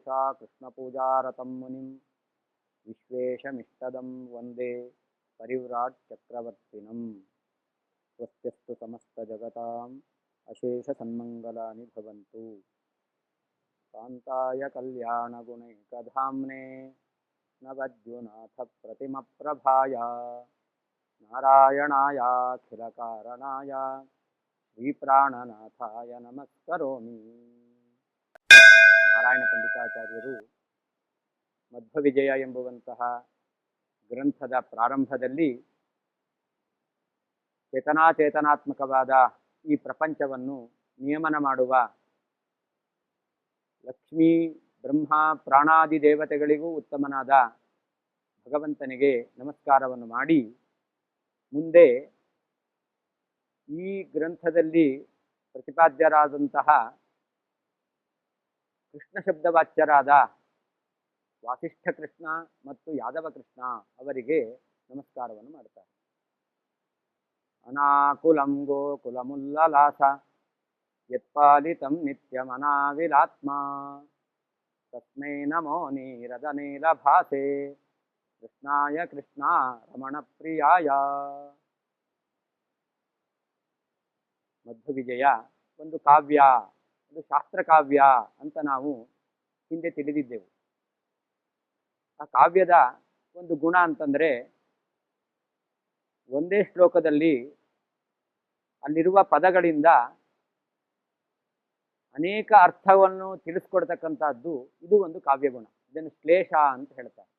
ತಪಸಾ ಕೃಷ್ಣಪೂಜಾರತಂ ಮುನಿಂ ವಿಶ್ವೇಶಮಿಷ್ಟದಂ ವಂದೇ ಪರಿವ್ರಾಟ್ ಚಕ್ರವರ್ತಿನಂ. ಸ್ವಸ್ತ್ಯಸ್ತು ಸಮಸ್ತಜಗತಾಂ ಅಶೇಷ ಸನ್ಮಂಗಲಾನಿ ಭವಂತು. ಕಾಂತಾಯ ಕಲ್ಯಾಣಗುಣೈಕಧಾಮ್ನೇ ನವದ್ಯುನಾಥ ಪ್ರತಿಮಪ್ರಭಾಯ ನಾರಾಯಣಾಯಾಖಿಲಕಾರಣಾಯ ಶ್ರೀಪ್ರಾಣನಾಥಾಯ ನಮಸ್ಕರೋಮಿ. ನಾರಾಯಣ ಪಂಡಿತಾಚಾರ್ಯರು ಮಧ್ವವಿಜಯ ಎಂಬುವಂತಹ ಗ್ರಂಥದ ಪ್ರಾರಂಭದಲ್ಲಿ ಚೇತನಾಚೇತನಾತ್ಮಕವಾದ ಈ ಪ್ರಪಂಚವನ್ನು ನಿಯಮನ ಮಾಡುವ ಲಕ್ಷ್ಮೀ ಬ್ರಹ್ಮ ಪ್ರಾಣಾದಿ ದೇವತೆಗಳಿಗೂ ಉತ್ತಮನಾದ ಭಗವಂತನಿಗೆ ನಮಸ್ಕಾರವನ್ನು ಮಾಡಿ, ಮುಂದೆ ಈ ಗ್ರಂಥದಲ್ಲಿ ಪ್ರತಿಪಾದ್ಯರಾದಂತಹ ಕೃಷ್ಣ ಶಬ್ದವಾಚ್ಯರಾದ ವಾಸಿಷ್ಠ ಕೃಷ್ಣ ಮತ್ತು ಯಾದವ ಕೃಷ್ಣ ಅವರಿಗೆ ನಮಸ್ಕಾರವನ್ನು ಮಾಡ್ತಾರೆ. ಅನಾಕುಲಂ ಗೋಕುಲಮುಲ್ಲಲಾಸ ಯತ್ಪಾಲಿತಂ ನಿತ್ಯಮನಾವಿಲಾತ್ಮ ತಸ್ಮೈ ನಮೋ ನೀರದನೀಲಭಾಸೆ ಕೃಷ್ಣಾಯ ಕೃಷ್ಣ ರಮಣ ಪ್ರಿಯಾಯ. ಮಧ್ವವಿಜಯ ಒಂದು ಕಾವ್ಯ, ಒಂದು ಶಾಸ್ತ್ರಕಾವ್ಯ ಅಂತ ನಾವು ಹಿಂದೆ ತಿಳಿದಿದ್ದೆವು. ಆ ಕಾವ್ಯದ ಒಂದು ಗುಣ ಅಂತಂದರೆ, ಒಂದೇ ಶ್ಲೋಕದಲ್ಲಿ ಅಲ್ಲಿರುವ ಪದಗಳಿಂದ ಅನೇಕ ಅರ್ಥವನ್ನು ತಿಳಿಸ್ಕೊಡ್ತಕ್ಕಂಥದ್ದು ಇದು ಒಂದು ಕಾವ್ಯಗುಣ. ಇದನ್ನು ಶ್ಲೇಷ ಅಂತ ಹೇಳ್ತಾರೆ.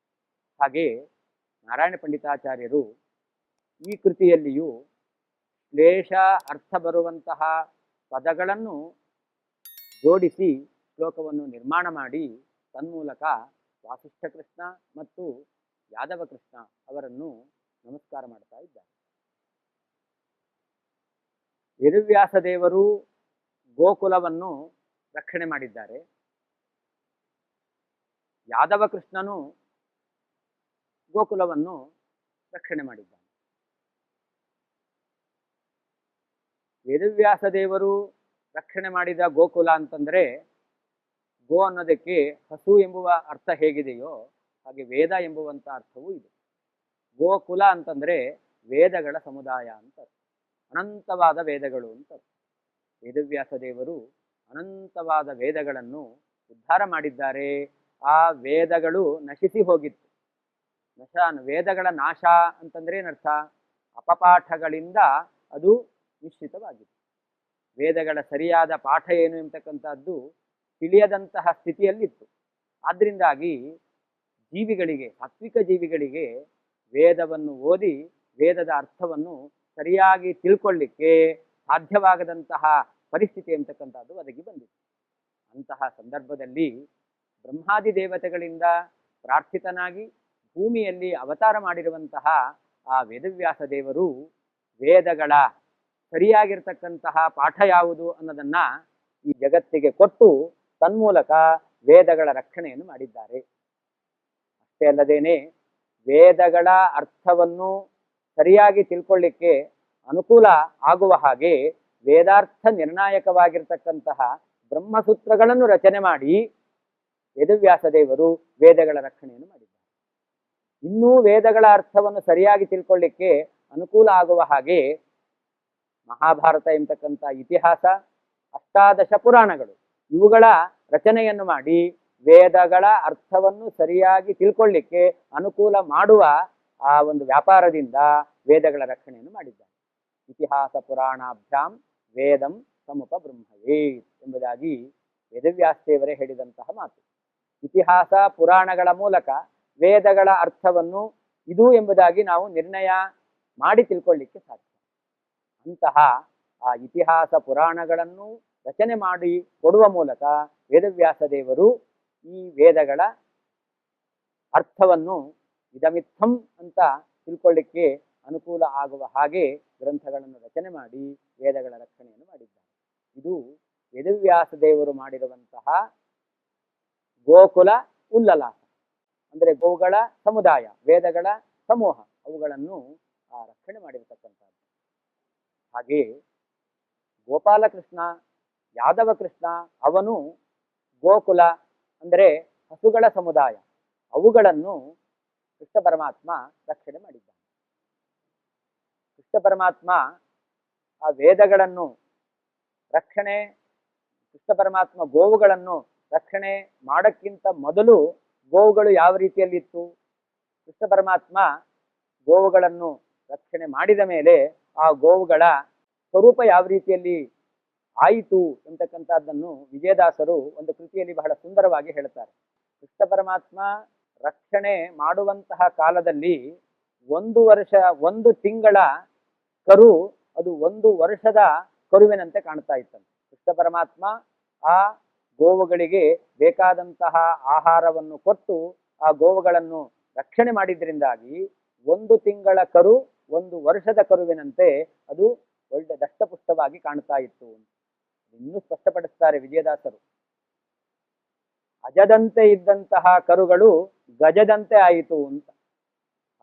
ಹಾಗೆ ನಾರಾಯಣ ಪಂಡಿತಾಚಾರ್ಯರು ಈ ಕೃತಿಯಲ್ಲಿಯೂ ಶ್ಲೇಷ ಅರ್ಥ ಬರುವಂತಹ ಪದಗಳನ್ನು ಜೋಡಿಸಿ ಶ್ಲೋಕವನ್ನು ನಿರ್ಮಾಣ ಮಾಡಿ ತನ್ಮೂಲಕ ವಾಸಿಷ್ಠ ಕೃಷ್ಣ ಮತ್ತು ಯಾದವ ಕೃಷ್ಣ ಅವರನ್ನು ನಮಸ್ಕಾರ ಮಾಡ್ತಾ ಇದ್ದಾರೆ. ವೇದವ್ಯಾಸ ದೇವರು ಗೋಕುಲವನ್ನು ರಕ್ಷಣೆ ಮಾಡಿದ್ದಾರೆ. ಯಾದವ ಕೃಷ್ಣನು ಗೋಕುಲವನ್ನು ರಕ್ಷಣೆ ಮಾಡಿದ್ದಾನೆ. ವೇದವ್ಯಾಸ ದೇವರು ರಕ್ಷಣೆ ಮಾಡಿದ ಗೋಕುಲ ಅಂತಂದರೆ, ಗೋ ಅನ್ನೋದಕ್ಕೆ ಹಸು ಎಂಬುವ ಅರ್ಥ ಹೇಗಿದೆಯೋ ಹಾಗೆ ವೇದ ಎಂಬುವಂಥ ಅರ್ಥವೂ ಇದೆ. ಗೋಕುಲ ಅಂತಂದರೆ ವೇದಗಳ ಸಮುದಾಯ ಅಂತ, ಅನಂತವಾದ ವೇದಗಳು ಅಂತ. ವೇದವ್ಯಾಸ ದೇವರು ಅನಂತವಾದ ವೇದಗಳನ್ನು ಉದ್ಧಾರ ಮಾಡಿದ್ದಾರೆ. ಆ ವೇದಗಳು ನಶಿಸಿ ಹೋಗಿತ್ತು. ವೇದಗಳ ನಾಶ ಅಂತಂದ್ರೆ ಏನರ್ಥ? ಅಪಪಾಠಗಳಿಂದ ಅದು ನಿಶ್ಚಿತವಾಗಿತ್ತು. ವೇದಗಳ ಸರಿಯಾದ ಪಾಠ ಏನು ಎಂಬತಕ್ಕಂಥದ್ದು ತಿಳಿಯದಂತಹ ಸ್ಥಿತಿಯಲ್ಲಿತ್ತು. ಆದ್ದರಿಂದಾಗಿ ಜೀವಿಗಳಿಗೆ, ಸಾತ್ವಿಕ ಜೀವಿಗಳಿಗೆ ವೇದವನ್ನು ಓದಿ ವೇದದ ಅರ್ಥವನ್ನು ಸರಿಯಾಗಿ ತಿಳ್ಕೊಳ್ಳಿಕ್ಕೆ ಸಾಧ್ಯವಾಗದಂತಹ ಪರಿಸ್ಥಿತಿ ಎಂಬತಕ್ಕಂಥದ್ದು ಒದಗಿ ಬಂದಿತ್ತು. ಅಂತಹ ಸಂದರ್ಭದಲ್ಲಿ ಬ್ರಹ್ಮಾದಿ ದೇವತೆಗಳಿಂದ ಪ್ರಾರ್ಥಿತನಾಗಿ ಭೂಮಿಯಲ್ಲಿ ಅವತಾರ ಮಾಡಿರುವಂತಹ ಆ ವೇದವ್ಯಾಸ ದೇವರು ವೇದಗಳ ಸರಿಯಾಗಿರ್ತಕ್ಕಂತಹ ಪಾಠ ಯಾವುದು ಅನ್ನೋದನ್ನ ಈ ಜಗತ್ತಿಗೆ ಕೊಟ್ಟು ತನ್ಮೂಲಕ ವೇದಗಳ ರಕ್ಷಣೆಯನ್ನು ಮಾಡಿದ್ದಾರೆ. ಅಷ್ಟೇ ಅಲ್ಲದೇನೆ ವೇದಗಳ ಅರ್ಥವನ್ನು ಸರಿಯಾಗಿ ತಿಳ್ಕೊಳ್ಳಿಕ್ಕೆ ಅನುಕೂಲ ಆಗುವ ಹಾಗೆ ವೇದಾರ್ಥ ನಿರ್ಣಾಯಕವಾಗಿರ್ತಕ್ಕಂತಹ ಬ್ರಹ್ಮಸೂತ್ರಗಳನ್ನು ರಚನೆ ಮಾಡಿ ವೇದವ್ಯಾಸ ದೇವರು ವೇದಗಳ ರಕ್ಷಣೆಯನ್ನು ಮಾಡಿದ್ದಾರೆ. ಇನ್ನೂ ವೇದಗಳ ಅರ್ಥವನ್ನು ಸರಿಯಾಗಿ ತಿಳ್ಕೊಳ್ಳಿಕ್ಕೆ ಅನುಕೂಲ ಆಗುವ ಹಾಗೆ ಮಹಾಭಾರತ ಎಂಬತಕ್ಕಂಥ ಇತಿಹಾಸ, ಅಷ್ಟಾದಶ ಪುರಾಣಗಳು ಇವುಗಳ ರಚನೆಯನ್ನು ಮಾಡಿ ವೇದಗಳ ಅರ್ಥವನ್ನು ಸರಿಯಾಗಿ ತಿಳ್ಕೊಳ್ಳಿಕ್ಕೆ ಅನುಕೂಲ ಮಾಡುವ ಆ ಒಂದು ವ್ಯಾಪಾರದಿಂದ ವೇದಗಳ ರಕ್ಷಣೆಯನ್ನು ಮಾಡಿದ್ದಾರೆ. ಇತಿಹಾಸ ಪುರಾಣಾಭ್ಯಾಂ ವೇದಂ ಸಮುಪ ಬ್ರಹ್ಮವೇ ಎಂಬುದಾಗಿ ವೇದವ್ಯಾಸದೇವರೇ ಹೇಳಿದಂತಹ ಮಾತು. ಇತಿಹಾಸ ಪುರಾಣಗಳ ಮೂಲಕ ವೇದಗಳ ಅರ್ಥವನ್ನು ಇದು ಎಂಬುದಾಗಿ ನಾವು ನಿರ್ಣಯ ಮಾಡಿ ತಿಳ್ಕೊಳ್ಳಿಕ್ಕೆ ಸಾಧ್ಯ. ಅಂತಹ ಆ ಇತಿಹಾಸ ಪುರಾಣಗಳನ್ನು ರಚನೆ ಮಾಡಿ ಕೊಡುವ ಮೂಲಕ ವೇದವ್ಯಾಸ ದೇವರು ಈ ವೇದಗಳ ಅರ್ಥವನ್ನು ಇದಮಿತ್ತಂ ಅಂತ ತಿಳ್ಕೊಳ್ಳಿಕ್ಕೆ ಅನುಕೂಲ ಆಗುವ ಹಾಗೆ ಗ್ರಂಥಗಳನ್ನು ರಚನೆ ಮಾಡಿ ವೇದಗಳ ರಕ್ಷಣೆಯನ್ನು ಮಾಡಿದ್ದಾರೆ. ಇದು ವೇದವ್ಯಾಸ ದೇವರು ಮಾಡಿರುವಂತಹ ಗೋಕುಲ ಉಲ್ಲಲಾಸ, ಅಂದರೆ ಗೋವುಗಳ ಸಮುದಾಯ, ವೇದಗಳ ಸಮೂಹ, ಅವುಗಳನ್ನು ರಕ್ಷಣೆ ಮಾಡಿರತಕ್ಕಂಥದ್ದು. ಹಾಗೆ ಗೋಪಾಲಕೃಷ್ಣ, ಯಾದವ ಕೃಷ್ಣ, ಅವನು ಗೋಕುಲ ಅಂದರೆ ಹಸುಗಳ ಸಮುದಾಯ, ಅವುಗಳನ್ನು ಕೃಷ್ಣ ಪರಮಾತ್ಮ ರಕ್ಷಣೆ ಮಾಡಿದ್ದಾನೆ. ಕೃಷ್ಣ ಪರಮಾತ್ಮ ಆ ವೇದಗಳನ್ನು ರಕ್ಷಣೆ, ಕೃಷ್ಣ ಪರಮಾತ್ಮ ಗೋವುಗಳನ್ನು ರಕ್ಷಣೆ ಮಾಡಕ್ಕಿಂತ ಮೊದಲು ಗೋವುಗಳು ಯಾವ ರೀತಿಯಲ್ಲಿತ್ತು, ಕೃಷ್ಣ ಪರಮಾತ್ಮ ಗೋವುಗಳನ್ನು ರಕ್ಷಣೆ ಮಾಡಿದ ಮೇಲೆ ಆ ಗೋವುಗಳ ಸ್ವರೂಪ ಯಾವ ರೀತಿಯಲ್ಲಿ ಆಯಿತು ಎಂತಕ್ಕಂಥದ್ದನ್ನು ವಿಜಯದಾಸರು ಒಂದು ಕೃತಿಯಲ್ಲಿ ಬಹಳ ಸುಂದರವಾಗಿ ಹೇಳ್ತಾರೆ. ಕೃಷ್ಣ ಪರಮಾತ್ಮ ರಕ್ಷಣೆ ಮಾಡುವಂತಹ ಕಾಲದಲ್ಲಿ 1 ವರ್ಷ 1 ತಿಂಗಳ ಕರು ಅದು 1 ವರ್ಷದ ಕರುವಿನಂತೆ ಕಾಣ್ತಾ ಇತ್ತಂತೆ. ಕೃಷ್ಣ ಪರಮಾತ್ಮ ಆ ಗೋವುಗಳಿಗೆ ಬೇಕಾದಂತಹ ಆಹಾರವನ್ನು ಕೊಟ್ಟು ಆ ಗೋವುಗಳನ್ನು ರಕ್ಷಣೆ ಮಾಡಿದ್ರಿಂದಾಗಿ 1 ತಿಂಗಳ ಕರು 1 ವರ್ಷದ ಕರುವಿನಂತೆ ಅದು ಒಳ್ಳೆ ದಷ್ಟಪುಷ್ಟವಾಗಿ ಕಾಣ್ತಾ ಇತ್ತು. ಇನ್ನೂ ಸ್ಪಷ್ಟಪಡಿಸ್ತಾರೆ ವಿಜಯದಾಸರು. ಅಜದಂತೆ ಇದ್ದಂತಹ ಕರುಗಳು ಗಜದಂತೆ ಆಯಿತು ಅಂತ.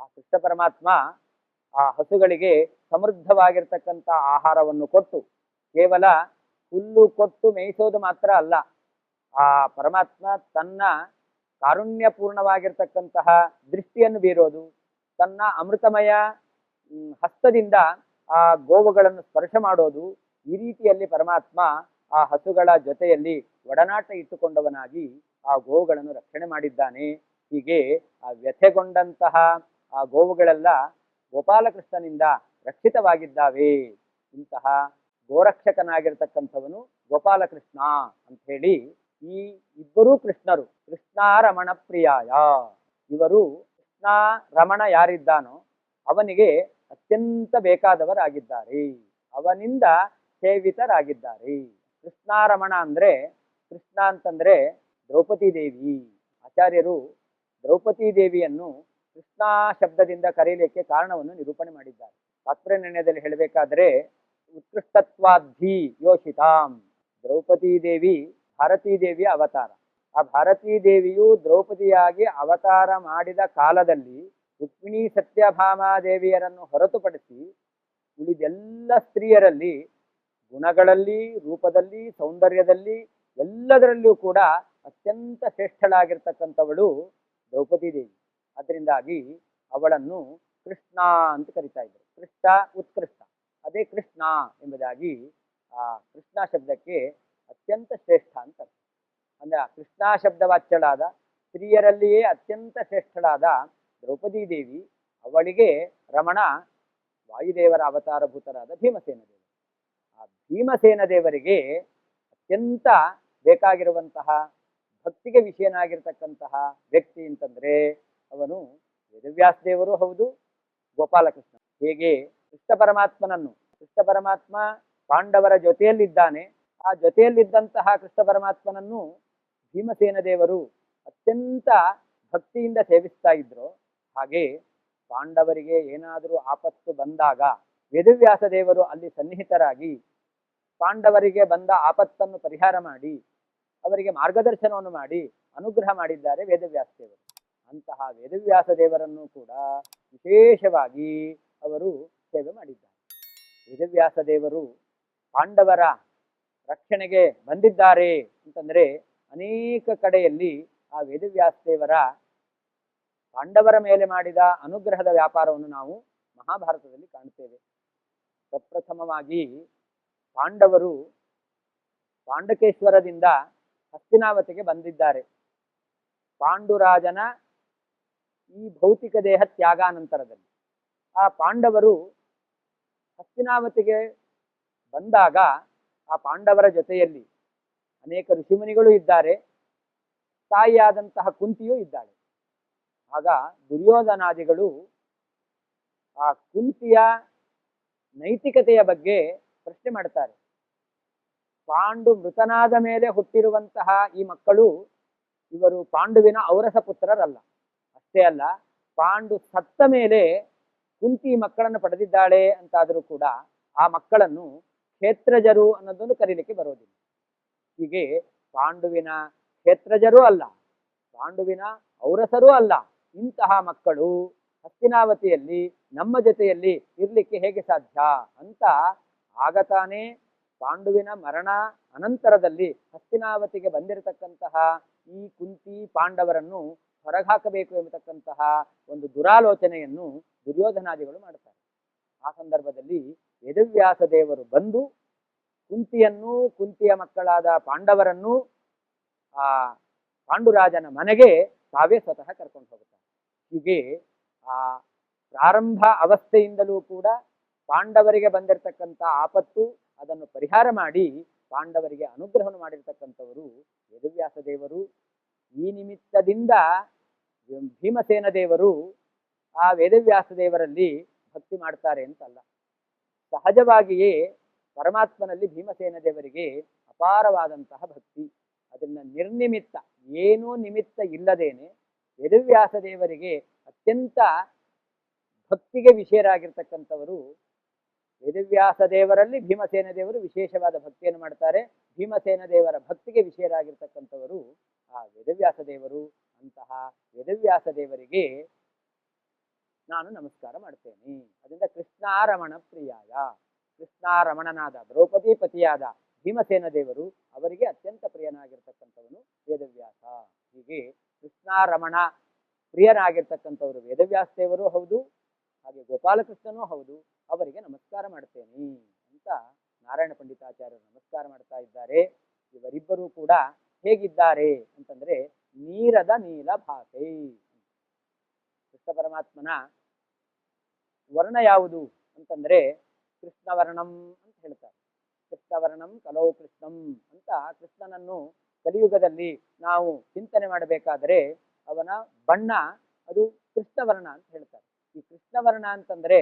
ಆ ಕೃಷ್ಣ ಪರಮಾತ್ಮ ಆ ಹಸುಗಳಿಗೆ ಸಮೃದ್ಧವಾಗಿರ್ತಕ್ಕಂಥ ಆಹಾರವನ್ನು ಕೊಟ್ಟು, ಕೇವಲ ಹುಲ್ಲು ಕೊಟ್ಟು ಮೇಯಿಸೋದು ಮಾತ್ರ ಅಲ್ಲ, ಆ ಪರಮಾತ್ಮ ತನ್ನ ಕಾರುಣ್ಯಪೂರ್ಣವಾಗಿರ್ತಕ್ಕಂತಹ ದೃಷ್ಟಿಯನ್ನು ಬೀರೋದು, ತನ್ನ ಅಮೃತಮಯ ಹಸ್ತದಿಂದ ಆ ಗೋವುಗಳನ್ನು ಸ್ಪರ್ಶ ಮಾಡೋದು, ಈ ರೀತಿಯಲ್ಲಿ ಪರಮಾತ್ಮ ಆ ಹಸುಗಳ ಜೊತೆಯಲ್ಲಿ ಒಡನಾಟ ಇಟ್ಟುಕೊಂಡವನಾಗಿ ಆ ಗೋವುಗಳನ್ನು ರಕ್ಷಣೆ ಮಾಡಿದ್ದಾನೆ. ಹೀಗೆ ಆ ವ್ಯಥೆಗೊಂಡಂತಹ ಆ ಗೋವುಗಳೆಲ್ಲ ಗೋಪಾಲಕೃಷ್ಣನಿಂದ ರಕ್ಷಿತವಾಗಿದ್ದಾವೆ. ಇಂತಹ ಗೋರಕ್ಷಕನಾಗಿರ್ತಕ್ಕಂಥವನು ಗೋಪಾಲಕೃಷ್ಣ ಅಂತ ಹೇಳಿ ಈ ಇಬ್ಬರೂ ಕೃಷ್ಣರು ಕೃಷ್ಣಾರಮಣ ಪ್ರಿಯಾಯ. ಇವರು ಕೃಷ್ಣ ರಮಣ ಯಾರಿದ್ದಾನೋ ಅವನಿಗೆ ಅತ್ಯಂತ ಬೇಕಾದವರಾಗಿದ್ದಾರೆ, ಅವನಿಂದ ಸೇವಿತರಾಗಿದ್ದಾರೆ. ಕೃಷ್ಣಾರಮಣ ಅಂದ್ರೆ, ಕೃಷ್ಣ ಅಂತಂದ್ರೆ ದ್ರೌಪದಿ ದೇವಿ. ಆಚಾರ್ಯರು ದ್ರೌಪದಿ ದೇವಿಯನ್ನು ಕೃಷ್ಣ ಶಬ್ದದಿಂದ ಕರೆಯಲಿಕ್ಕೆ ಕಾರಣವನ್ನು ನಿರೂಪಣೆ ಮಾಡಿದ್ದಾರೆ. ತಾತ್ಪರ್ಯ ನಿರ್ಣಯದಲ್ಲಿ ಹೇಳಬೇಕಾದ್ರೆ ಉತ್ಕೃಷ್ಟತ್ವಾಧಿ ಯೋಷಿತಾಂ, ದ್ರೌಪದಿ ದೇವಿ ಭಾರತೀ ದೇವಿಯ ಅವತಾರ. ಆ ಭಾರತೀ ದೇವಿಯು ದ್ರೌಪದಿಯಾಗಿ ಅವತಾರ ಮಾಡಿದ ಕಾಲದಲ್ಲಿ ರುಕ್ಮಿಣಿ ಸತ್ಯಭಾಮಾದೇವಿಯರನ್ನು ಹೊರತುಪಡಿಸಿ ಉಳಿದೆಲ್ಲ ಸ್ತ್ರೀಯರಲ್ಲಿ ಗುಣಗಳಲ್ಲಿ, ರೂಪದಲ್ಲಿ, ಸೌಂದರ್ಯದಲ್ಲಿ ಎಲ್ಲದರಲ್ಲಿಯೂ ಕೂಡ ಅತ್ಯಂತ ಶ್ರೇಷ್ಠಳಾಗಿರ್ತಕ್ಕಂಥವಳು ದ್ರೌಪದಿ ದೇವಿ. ಅದರಿಂದಾಗಿ ಅವಳನ್ನು ಕೃಷ್ಣ ಅಂತ ಕರಿತಾ ಇದ್ರು. ಕೃಷ್ಣ ಉತ್ಕೃಷ್ಟ, ಅದೇ ಕೃಷ್ಣ ಎಂಬುದಾಗಿ ಆ ಕೃಷ್ಣ ಶಬ್ದಕ್ಕೆ ಅತ್ಯಂತ ಶ್ರೇಷ್ಠ ಅಂತ. ಅಂದ್ರೆ ಆ ಕೃಷ್ಣ ಶಬ್ದವಾಚ್ಯಳಾದ ಸ್ತ್ರೀಯರಲ್ಲಿಯೇ ಅತ್ಯಂತ ಶ್ರೇಷ್ಠಳಾದ ದ್ರೌಪದಿ ದೇವಿ, ಅವಳಿಗೆ ರಮಣ ವಾಯುದೇವರ ಅವತಾರಭೂತರಾದ ಭೀಮಸೇನ ದೇವರು. ಆ ಭೀಮಸೇನ ದೇವರಿಗೆ ಅತ್ಯಂತ ಬೇಕಾಗಿರುವಂತಹ ಭಕ್ತಿಗೆ ವಿಷಯನಾಗಿರ್ತಕ್ಕಂತಹ ವ್ಯಕ್ತಿ ಅಂತಂದ್ರೆ ಅವನು ವೇದವ್ಯಾಸ ದೇವರು ಹೌದು, ಗೋಪಾಲಕೃಷ್ಣ. ಹೇಗೆ ಕೃಷ್ಣ ಪರಮಾತ್ಮನನ್ನು, ಕೃಷ್ಣ ಪರಮಾತ್ಮ ಪಾಂಡವರ ಜೊತೆಯಲ್ಲಿದ್ದಾನೆ, ಆ ಜೊತೆಯಲ್ಲಿದ್ದಂತಹ ಕೃಷ್ಣ ಪರಮಾತ್ಮನನ್ನು ಭೀಮಸೇನ ದೇವರು ಅತ್ಯಂತ ಭಕ್ತಿಯಿಂದ ಸೇವಿಸ್ತಾ ಇದ್ರು. ಹಾಗೆ ಪಾಂಡವರಿಗೆ ಏನಾದರೂ ಆಪತ್ತು ಬಂದಾಗ ವೇದವ್ಯಾಸ ದೇವರು ಅಲ್ಲಿ ಸನ್ನಿಹಿತರಾಗಿ ಪಾಂಡವರಿಗೆ ಬಂದ ಆಪತ್ತನ್ನು ಪರಿಹಾರ ಮಾಡಿ ಅವರಿಗೆ ಮಾರ್ಗದರ್ಶನವನ್ನು ಮಾಡಿ ಅನುಗ್ರಹ ಮಾಡಿದ್ದಾರೆ ವೇದವ್ಯಾಸ ದೇವರು. ಅಂತಹ ವೇದವ್ಯಾಸ ದೇವರನ್ನು ಕೂಡ ವಿಶೇಷವಾಗಿ ಅವರು ಸೇವೆ ಮಾಡಿದ್ದಾರೆ. ವೇದವ್ಯಾಸ ದೇವರು ಪಾಂಡವರ ರಕ್ಷಣೆಗೆ ಬಂದಿದ್ದಾರೆ ಅಂತಂದ್ರೆ ಅನೇಕ ಕಡೆಯಲ್ಲಿ ಆ ವೇದವ್ಯಾಸ ದೇವರ ಪಾಂಡವರ ಮೇಲೆ ಮಾಡಿದ ಅನುಗ್ರಹದ ವ್ಯಾಪಾರವನ್ನು ನಾವು ಮಹಾಭಾರತದಲ್ಲಿ ಕಾಣುತ್ತೇವೆ. ಪ್ರಪ್ರಥಮವಾಗಿ ಪಾಂಡವರು ಪಾಂಡಕೇಶ್ವರದಿಂದ ಹಸ್ತಿನಾವತಿಗೆ ಬಂದಿದ್ದಾರೆ. ಪಾಂಡುರಾಜನ ಈ ಭೌತಿಕ ದೇಹ ತ್ಯಾಗಾನಂತರದಲ್ಲಿ ಆ ಪಾಂಡವರು ಹಸ್ತಿನಾವತಿಗೆ ಬಂದಾಗ ಆ ಪಾಂಡವರ ಜೊತೆಯಲ್ಲಿ ಅನೇಕ ಋಷಿಮುನಿಗಳು ಇದ್ದಾರೆ, ತಾಯಿಯಾದಂತಹ ಕುಂತಿಯೂ ಇದ್ದಾಳೆ. ಆಗ ದುರ್ಯೋಧನಾದಿಗಳು ಆ ಕುಂತಿಯ ನೈತಿಕತೆಯ ಬಗ್ಗೆ ಪ್ರಶ್ನೆ ಮಾಡ್ತಾರೆ. ಪಾಂಡು ಮೃತನಾದ ಮೇಲೆ ಹುಟ್ಟಿರುವಂತಹ ಈ ಮಕ್ಕಳು ಇವರು ಪಾಂಡುವಿನ ಔರಸ ಪುತ್ರರಲ್ಲ. ಅಷ್ಟೇ ಅಲ್ಲ, ಪಾಂಡು ಸತ್ತ ಮೇಲೆ ಕುಂತಿ ಮಕ್ಕಳನ್ನು ಪಡೆದಿದ್ದಾಳೆ ಅಂತಾದರೂ ಕೂಡ ಆ ಮಕ್ಕಳನ್ನು ಕ್ಷೇತ್ರಜರು ಅನ್ನೋದನ್ನು ಕರೀಲಿಕ್ಕೆ ಬರೋದಿಲ್ಲ. ಹೀಗೆ ಪಾಂಡುವಿನ ಕ್ಷೇತ್ರಜರೂ ಅಲ್ಲ, ಪಾಂಡುವಿನ ಔರಸರೂ ಅಲ್ಲ, ಇಂತಹ ಮಕ್ಕಳು ಹಸ್ತಿನಾವತಿಯಲ್ಲಿ ನಮ್ಮ ಜೊತೆಯಲ್ಲಿ ಇರ್ಲಿಕ್ಕೆ ಹೇಗೆ ಸಾಧ್ಯ ಅಂತ ಆಗತಾನೆ ಪಾಂಡುವಿನ ಮರಣ ಅನಂತರದಲ್ಲಿ ಹಸ್ತಿನಾವತಿಗೆ ಬಂದಿರತಕ್ಕಂತಹ ಈ ಕುಂತಿ ಪಾಂಡವರನ್ನು ಹೊರಗಾಕಬೇಕು ಎಂಬತಕ್ಕಂತಹ ಒಂದು ದುರಾಲೋಚನೆಯನ್ನು ದುರ್ಯೋಧನಾದಿಗಳು ಮಾಡ್ತಾರೆ. ಆ ಸಂದರ್ಭದಲ್ಲಿ ವೇದವ್ಯಾಸ ದೇವರು ಬಂದು ಕುಂತಿಯನ್ನು, ಕುಂತಿಯ ಮಕ್ಕಳಾದ ಪಾಂಡವರನ್ನು ಆ ಪಾಂಡುರಾಜನ ಮನೆಗೆ ತಾವೇ ಸ್ವತಃ ಕರ್ಕೊಂಡು ಹೋಗುತ್ತಾರೆ. ಹೀಗೆ ಆ ಪ್ರಾರಂಭ ಅವಸ್ಥೆಯಿಂದಲೂ ಕೂಡ ಪಾಂಡವರಿಗೆ ಬಂದಿರತಕ್ಕಂಥ ಆಪತ್ತು ಅದನ್ನು ಪರಿಹಾರ ಮಾಡಿ ಪಾಂಡವರಿಗೆ ಅನುಗ್ರಹವನ್ನು ಮಾಡಿರ್ತಕ್ಕಂಥವರು ವೇದವ್ಯಾಸ ದೇವರು. ಈ ನಿಮಿತ್ತದಿಂದ ಭೀಮಸೇನ ದೇವರು ಆ ವೇದವ್ಯಾಸ ದೇವರಲ್ಲಿ ಭಕ್ತಿ ಮಾಡ್ತಾರೆ ಅಂತಲ್ಲ, ಸಹಜವಾಗಿಯೇ ಪರಮಾತ್ಮನಲ್ಲಿ ಭೀಮಸೇನ ದೇವರಿಗೆ ಅಪಾರವಾದಂತಹ ಭಕ್ತಿ. ಅದನ್ನ ನಿರ್ನಿಮಿತ್ತ, ಏನೂ ನಿಮಿತ್ತ ಇಲ್ಲದೇನೆ ವೇದವ್ಯಾಸ ದೇವರಿಗೆ ಅತ್ಯಂತ ಭಕ್ತಿಗೆ ವಿಷಯರಾಗಿರ್ತಕ್ಕಂಥವರು. ವೇದವ್ಯಾಸ ದೇವರಲ್ಲಿ ಭೀಮಸೇನ ದೇವರು ವಿಶೇಷವಾದ ಭಕ್ತಿಯನ್ನು ಮಾಡ್ತಾರೆ. ಭೀಮಸೇನ ದೇವರ ಭಕ್ತಿಗೆ ವಿಷಯರಾಗಿರ್ತಕ್ಕಂಥವರು ಆ ವೇದವ್ಯಾಸ ದೇವರು. ಅಂತಹ ವೇದವ್ಯಾಸ ದೇವರಿಗೆ ನಾನು ನಮಸ್ಕಾರ ಮಾಡ್ತೇನೆ. ಅದರಿಂದ ಕೃಷ್ಣಾರಮಣ ಪ್ರಿಯಾಯ, ಕೃಷ್ಣಾರಮಣನಾದ ದ್ರೌಪದಿ ಪತಿಯಾದ ಭೀಮಸೇನ ದೇವರು ಅವರಿಗೆ ಅತ್ಯಂತ ಪ್ರಿಯನಾಗಿರ್ತಕ್ಕಂಥವನು ವೇದವ್ಯಾಸ. ಹೀಗೆ ಕೃಷ್ಣಾರಮಣ ಪ್ರಿಯನಾಗಿರ್ತಕ್ಕಂಥವರು ವೇದವ್ಯಾಸ ದೇವರು ಹೌದು, ಹಾಗೆ ಗೋಪಾಲಕೃಷ್ಣನೂ ಹೌದು. ಅವರಿಗೆ ನಮಸ್ಕಾರ ಮಾಡ್ತೇನೆ ಅಂತ ನಾರಾಯಣ ಪಂಡಿತಾಚಾರ್ಯರು ನಮಸ್ಕಾರ ಮಾಡ್ತಾ ಇದ್ದಾರೆ. ಇವರಿಬ್ಬರೂ ಕೂಡ ಹೇಗಿದ್ದಾರೆ ಅಂತಂದ್ರೆ ನೀರದ ನೀಲ ಭಾಸೆ. ಕೃಷ್ಣ ಪರಮಾತ್ಮನ ವರ್ಣ ಯಾವುದು ಅಂತಂದ್ರೆ ಕೃಷ್ಣವರ್ಣಂ ಅಂತ ಹೇಳ್ತಾರೆ. ಕೃಷ್ಣವರ್ಣಂ ಕಲೌ ಕೃಷ್ಣಂ ಅಂತ ಕೃಷ್ಣನನ್ನು ಕಲಿಯುಗದಲ್ಲಿ ನಾವು ಚಿಂತನೆ ಮಾಡಬೇಕಾದರೆ ಅವನ ಬಣ್ಣ ಅದು ಕೃಷ್ಣವರ್ಣ ಅಂತ ಹೇಳ್ತಾರೆ. ಈ ಕೃಷ್ಣವರ್ಣ ಅಂತಂದ್ರೆ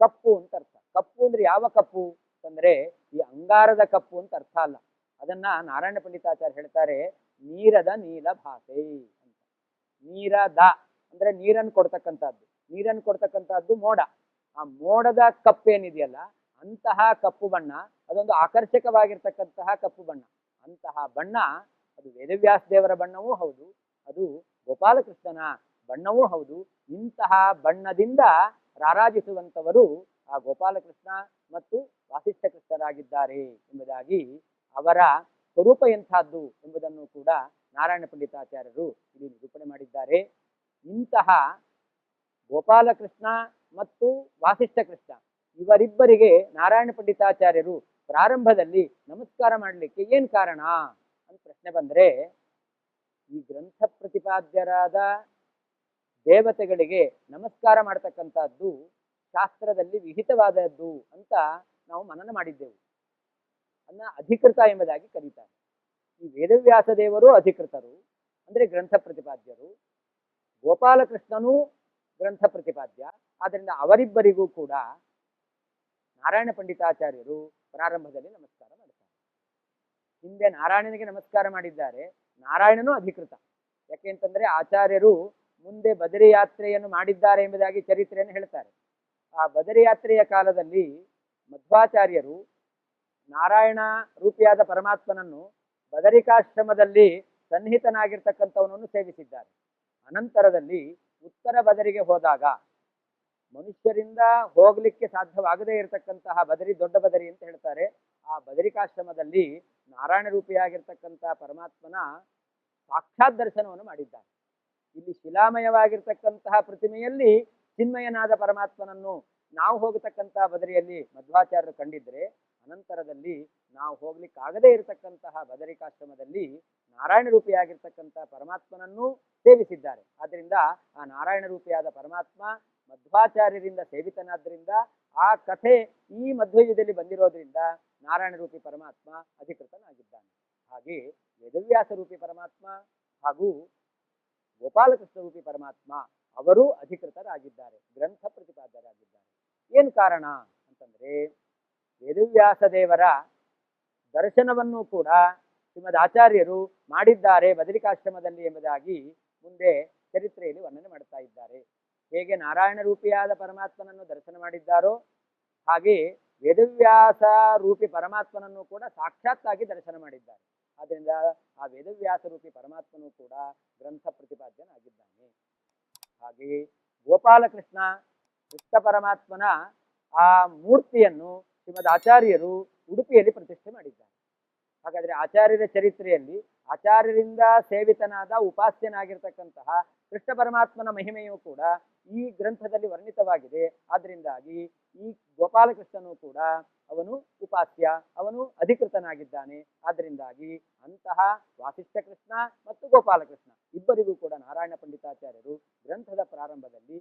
ಕಪ್ಪು ಅಂತ ಅರ್ಥ. ಕಪ್ಪು ಅಂದ್ರೆ ಯಾವ ಕಪ್ಪು ಅಂತಂದ್ರೆ ಈ ಅಂಗಾರದ ಕಪ್ಪು ಅಂತ ಅರ್ಥ ಅಲ್ಲ. ಅದನ್ನ ನಾರಾಯಣ ಪಂಡಿತಾಚಾರ್ಯ ಹೇಳ್ತಾರೆ ನೀರದ ನೀಲ ಭಾಸೆ ಅಂತ. ನೀರದ ಅಂದ್ರೆ ನೀರನ್ನು ಕೊಡ್ತಕ್ಕಂಥದ್ದು, ನೀರನ್ನು ಕೊಡ್ತಕ್ಕಂಥದ್ದು ಮೋಡ. ಆ ಮೋಡದ ಕಪ್ಪೇನಿದೆಯಲ್ಲ ಅಂತಹ ಕಪ್ಪು ಬಣ್ಣ, ಅದೊಂದು ಆಕರ್ಷಕವಾಗಿರ್ತಕ್ಕಂತಹ ಕಪ್ಪು ಬಣ್ಣ. ಅಂತಹ ಬಣ್ಣ ಅದು ವೇದವ್ಯಾಸ ದೇವರ ಬಣ್ಣವೂ ಹೌದು, ಅದು ಗೋಪಾಲಕೃಷ್ಣನ ಬಣ್ಣವೂ ಹೌದು. ಇಂತಹ ಬಣ್ಣದಿಂದ ರಾರಾಜಿಸುವಂತವರು ಆ ಗೋಪಾಲಕೃಷ್ಣ ಮತ್ತು ವಾಸಿಷ್ಠ ಕೃಷ್ಣರಾಗಿದ್ದಾರೆ ಎಂಬುದಾಗಿ, ಅವರ ಸ್ವರೂಪ ಎಂಥದ್ದು ಎಂಬುದನ್ನು ಕೂಡ ನಾರಾಯಣ ಪಂಡಿತಾಚಾರ್ಯರು ಇಲ್ಲಿ ನಿರೂಪಣೆ ಮಾಡಿದ್ದಾರೆ. ಇಂತಹ ಗೋಪಾಲಕೃಷ್ಣ ಮತ್ತು ವಾಸಿಷ್ಠ ಕೃಷ್ಣ ಇವರಿಬ್ಬರಿಗೆ ನಾರಾಯಣ ಪಂಡಿತಾಚಾರ್ಯರು ಪ್ರಾರಂಭದಲ್ಲಿ ನಮಸ್ಕಾರ ಮಾಡಲಿಕ್ಕೆ ಏನ್ ಕಾರಣ ಅಂತ ಪ್ರಶ್ನೆ ಬಂದ್ರೆ, ಈ ಗ್ರಂಥ ಪ್ರತಿಪಾದ್ಯರಾದ ದೇವತೆಗಳಿಗೆ ನಮಸ್ಕಾರ ಮಾಡತಕ್ಕಂಥದ್ದು ಶಾಸ್ತ್ರದಲ್ಲಿ ವಿಹಿತವಾದದ್ದು ಅಂತ ನಾವು ಮನನ ಮಾಡಿದ್ದೆವು. ಅದನ್ನ ಅಧಿಕೃತ ಎಂಬುದಾಗಿ ಕರೀತಾರೆ. ಈ ವೇದವ್ಯಾಸ ದೇವರು ಅಧಿಕೃತರು ಅಂದ್ರೆ ಗ್ರಂಥ ಪ್ರತಿಪಾದ್ಯರು, ಗೋಪಾಲಕೃಷ್ಣನೂ ಗ್ರಂಥ ಪ್ರತಿಪಾದ್ಯ. ಆದ್ದರಿಂದ ಅವರಿಬ್ಬರಿಗೂ ಕೂಡ ನಾರಾಯಣ ಪಂಡಿತಾಚಾರ್ಯರು ಪ್ರಾರಂಭದಲ್ಲಿ ನಮಸ್ಕಾರ ಮಾಡ್ತಾರೆ. ಹಿಂದೆ ನಾರಾಯಣನಿಗೆ ನಮಸ್ಕಾರ ಮಾಡಿದ್ದಾರೆ, ನಾರಾಯಣನೂ ಅಧಿಕೃತ. ಯಾಕೆಂತಂದ್ರೆ ಆಚಾರ್ಯರು ಮುಂದೆ ಬದರಿ ಯಾತ್ರೆಯನ್ನು ಮಾಡಿದ್ದಾರೆ ಎಂಬುದಾಗಿ ಚರಿತ್ರೆಯನ್ನು ಹೇಳ್ತಾರೆ. ಆ ಬದರಿ ಯಾತ್ರೆಯ ಕಾಲದಲ್ಲಿ ಮಧ್ವಾಚಾರ್ಯರು ನಾರಾಯಣ ರೂಪಿಯಾದ ಪರಮಾತ್ಮನನ್ನು ಬದರಿಕಾಶ್ರಮದಲ್ಲಿ ಸನ್ನಿಹಿತನಾಗಿರ್ತಕ್ಕಂಥವನನ್ನು ಸೇವಿಸಿದ್ದಾರೆ. ಅನಂತರದಲ್ಲಿ ಉತ್ತರ ಬದರಿಗೆ ಹೋದಾಗ ಮನುಷ್ಯರಿಂದ ಹೋಗ್ಲಿಕ್ಕೆ ಸಾಧ್ಯವಾಗದೇ ಇರತಕ್ಕಂತಹ ಬದರಿ, ದೊಡ್ಡ ಬದರಿ ಅಂತ ಹೇಳ್ತಾರೆ. ಆ ಬದರಿಕಾಶ್ರಮದಲ್ಲಿ ನಾರಾಯಣ ರೂಪಿಯಾಗಿರ್ತಕ್ಕಂತಹ ಪರಮಾತ್ಮನ ಸಾಕ್ಷಾತ್ ದರ್ಶನವನ್ನು ಮಾಡಿದ್ದಾರೆ. ಇಲ್ಲಿ ಶಿಲಾಮಯವಾಗಿರ್ತಕ್ಕಂತಹ ಪ್ರತಿಮೆಯಲ್ಲಿ ಚಿನ್ಮಯನಾದ ಪರಮಾತ್ಮನನ್ನು ನಾವು ಹೋಗತಕ್ಕಂತಹ ಬದರಿಯಲ್ಲಿ ಮಧ್ವಾಚಾರ್ಯರು ಕಂಡಿದ್ರೆ, ಅನಂತರದಲ್ಲಿ ನಾವು ಹೋಗ್ಲಿಕ್ಕಾಗದೇ ಇರತಕ್ಕಂತಹ ಬದರಿಕಾಶ್ರಮದಲ್ಲಿ ನಾರಾಯಣ ರೂಪಿಯಾಗಿರ್ತಕ್ಕಂತಹ ಪರಮಾತ್ಮನನ್ನು ಸೇವಿಸಿದ್ದಾರೆ. ಆದ್ರಿಂದ ಆ ನಾರಾಯಣ ರೂಪಿಯಾದ ಪರಮಾತ್ಮ ಮಧ್ವಾಚಾರ್ಯರಿಂದ ಸೇವಿತನಾದ್ರಿಂದ ಆ ಕಥೆ ಈ ಮಧ್ವಯುಗದಲ್ಲಿ ಬಂದಿರೋದ್ರಿಂದ ನಾರಾಯಣ ರೂಪಿ ಪರಮಾತ್ಮ ಅಧಿಕೃತನಾಗಿದ್ದಾನೆ. ಹಾಗೆ ವೇದವ್ಯಾಸ ರೂಪಿ ಪರಮಾತ್ಮ ಹಾಗೂ ಗೋಪಾಲಕೃಷ್ಣ ರೂಪಿ ಪರಮಾತ್ಮ ಅವರು ಅಧಿಕೃತರಾಗಿದ್ದಾರೆ, ಗ್ರಂಥ ಪ್ರತಿಪಾದ್ಯರಾಗಿದ್ದಾರೆ. ಏನ್ ಕಾರಣ ಅಂತಂದ್ರೆ, ವೇದವ್ಯಾಸ ದೇವರ ದರ್ಶನವನ್ನು ಕೂಡ ಶ್ರೀಮದ್ ಆಚಾರ್ಯರು ಮಾಡಿದ್ದಾರೆ ಬದರಿಕಾಶ್ರಮದಲ್ಲಿ ಎಂಬುದಾಗಿ ಮುಂದೆ ಚರಿತ್ರೆಯಲ್ಲಿ ವರ್ಣನೆ ಮಾಡ್ತಾ ಇದ್ದಾರೆ. ಹೇಗೆ ನಾರಾಯಣ ರೂಪಿಯಾದ ಪರಮಾತ್ಮನನ್ನು ದರ್ಶನ ಮಾಡಿದ್ದಾರೋ ಹಾಗೆ ವೇದವ್ಯಾಸ ರೂಪಿ ಪರಮಾತ್ಮನನ್ನು ಕೂಡ ಸಾಕ್ಷಾತ್ತಾಗಿ ದರ್ಶನ ಮಾಡಿದ್ದಾರೆ. ಆದ್ದರಿಂದ ಆ ವೇದವ್ಯಾಸ ರೂಪಿ ಪರಮಾತ್ಮನು ಕೂಡ ಗ್ರಂಥ ಪ್ರತಿಪಾದ್ಯನಾಗಿದ್ದಾನೆ. ಹಾಗೆಯೇ ಗೋಪಾಲಕೃಷ್ಣ ಕೃಷ್ಣ ಪರಮಾತ್ಮನ ಆ ಮೂರ್ತಿಯನ್ನು ಶ್ರೀಮದ್ ಆಚಾರ್ಯರು ಉಡುಪಿಯಲ್ಲಿ ಪ್ರತಿಷ್ಠೆ ಮಾಡಿದ್ದಾರೆ. ಹಾಗಾದ್ರೆ ಆಚಾರ್ಯರ ಚರಿತ್ರೆಯಲ್ಲಿ ಆಚಾರ್ಯರಿಂದ ಸೇವಿತನಾದ ಉಪಾಸ್ಯನಾಗಿರ್ತಕ್ಕಂತಹ ಕೃಷ್ಣ ಪರಮಾತ್ಮನ ಮಹಿಮೆಯೂ ಕೂಡ ಈ ಗ್ರಂಥದಲ್ಲಿ ವರ್ಣಿತವಾಗಿದೆ. ಆದ್ರಿಂದಾಗಿ ಈ ಗೋಪಾಲಕೃಷ್ಣನು ಕೂಡ ಅವನು ಉಪಾಸ್ಯ, ಅವನು ಅಧಿಕೃತನಾಗಿದ್ದಾನೆ. ಆದ್ದರಿಂದಾಗಿ ಅಂತಹ ವಾಸಿಷ್ಠ ಕೃಷ್ಣ ಮತ್ತು ಗೋಪಾಲಕೃಷ್ಣ ಇಬ್ಬರಿಗೂ ಕೂಡ ನಾರಾಯಣ ಪಂಡಿತಾಚಾರ್ಯರು ಗ್ರಂಥದ ಪ್ರಾರಂಭದಲ್ಲಿ